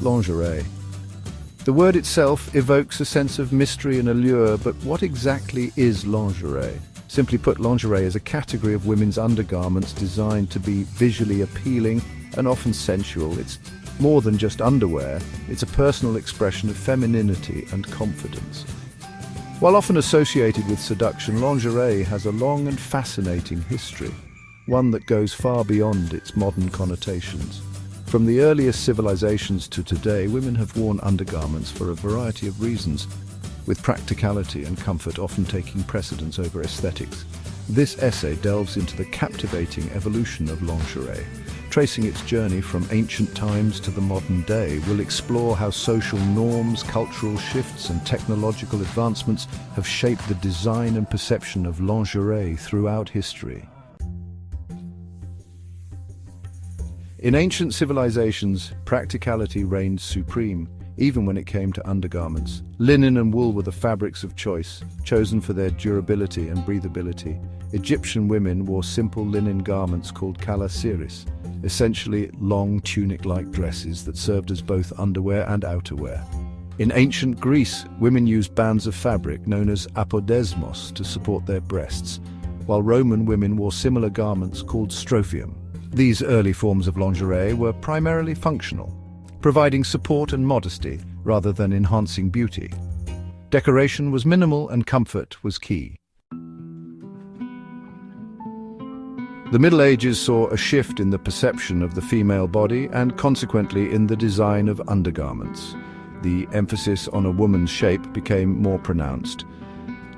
Lingerie. The word itself evokes a sense of mystery and allure, but what exactly is lingerie? Simply put, lingerie is a category of women's undergarments designed to be visually appealing and often sensual. It's more than just underwear, it's a personal expression of femininity and confidence. While often associated with seduction, lingerie has a long and fascinating history, one that goes far beyond its modern connotations. From the earliest civilizations to today, women have worn undergarments for a variety of reasons, with practicality and comfort often taking precedence over aesthetics. This essay delves into the captivating evolution of lingerie. Tracing its journey from ancient times to the modern day, we'll explore how social norms, cultural shifts, and technological advancements have shaped the design and perception of lingerie throughout history. In ancient civilizations, practicality reigned supreme, even when it came to undergarments. Linen and wool were the fabrics of choice, chosen for their durability and breathability. Egyptian women wore simple linen garments called calasiris, essentially long tunic-like dresses that served as both underwear and outerwear. In ancient Greece, women used bands of fabric known as apodesmos to support their breasts, while Roman women wore similar garments called strophium. These early forms of lingerie were primarily functional, providing support and modesty rather than enhancing beauty. Decoration was minimal and comfort was key. The Middle Ages saw a shift in the perception of the female body and consequently in the design of undergarments. The emphasis on a woman's shape became more pronounced,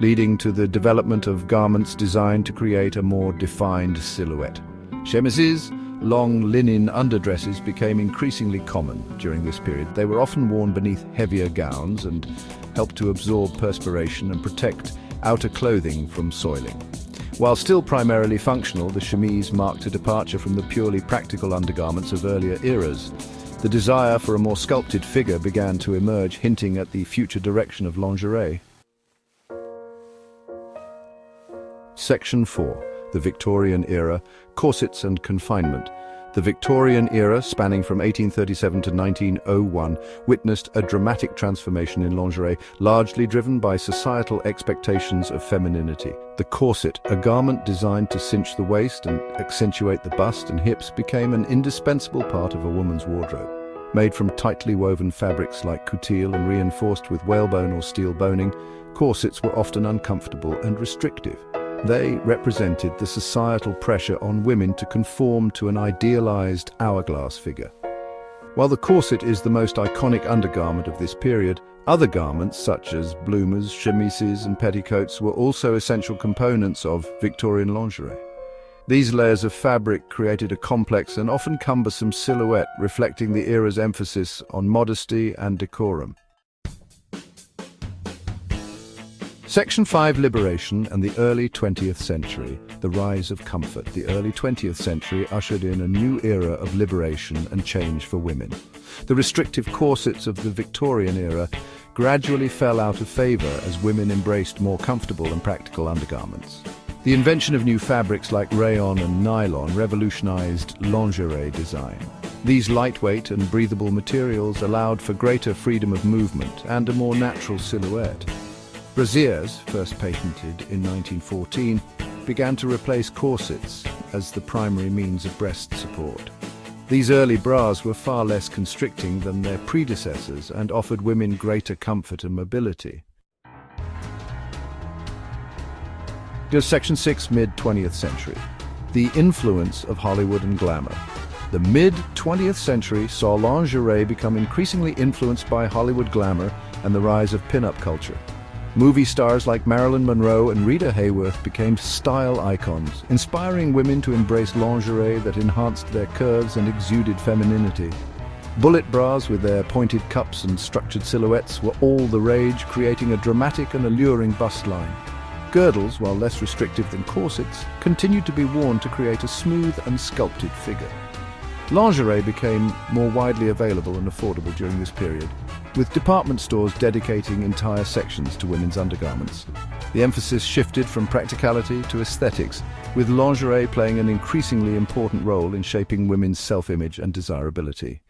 leading to the development of garments designed to create a more defined silhouette. Chemises, long linen underdresses, became increasingly common during this period. They were often worn beneath heavier gowns and helped to absorb perspiration and protect outer clothing from soiling. While still primarily functional, the chemise marked a departure from the purely practical undergarments of earlier eras. The desire for a more sculpted figure began to emerge, hinting at the future direction of lingerie. Section 4. The Victorian Era, Corsets and Confinement. The Victorian era, spanning from 1837 to 1901, witnessed a dramatic transformation in lingerie, largely driven by societal expectations of femininity. The corset, a garment designed to cinch the waist and accentuate the bust and hips, became an indispensable part of a woman's wardrobe. Made from tightly woven fabrics like coutil and reinforced with whalebone or steel boning, corsets were often uncomfortable and restrictive. They represented the societal pressure on women to conform to an idealized hourglass figure. While the corset is the most iconic undergarment of this period, other garments such as bloomers, chemises, and petticoats were also essential components of Victorian lingerie. These layers of fabric created a complex and often cumbersome silhouette, reflecting the era's emphasis on modesty and decorum. Section 5. Liberation and the early 20th century. The rise of comfort. The early 20th century ushered in a new era of liberation and change for women. The restrictive corsets of the Victorian era gradually fell out of favor as women embraced more comfortable and practical undergarments. The invention of new fabrics like rayon and nylon revolutionized lingerie design. These lightweight and breathable materials allowed for greater freedom of movement and a more natural silhouette. Brassieres, first patented in 1914, began to replace corsets as the primary means of breast support. These early bras were far less constricting than their predecessors and offered women greater comfort and mobility. Section 6. Mid-20th century. The influence of Hollywood and glamour. The mid-20th century saw lingerie become increasingly influenced by Hollywood glamour and the rise of pin-up culture. Movie stars like Marilyn Monroe and Rita Hayworth became style icons, inspiring women to embrace lingerie that enhanced their curves and exuded femininity. Bullet bras with their pointed cups and structured silhouettes were all the rage, creating a dramatic and alluring bust line. Girdles, while less restrictive than corsets, continued to be worn to create a smooth and sculpted figure. Lingerie became more widely available and affordable during this period, with department stores dedicating entire sections to women's undergarments. The emphasis shifted from practicality to aesthetics, with lingerie playing an increasingly important role in shaping women's self-image and desirability.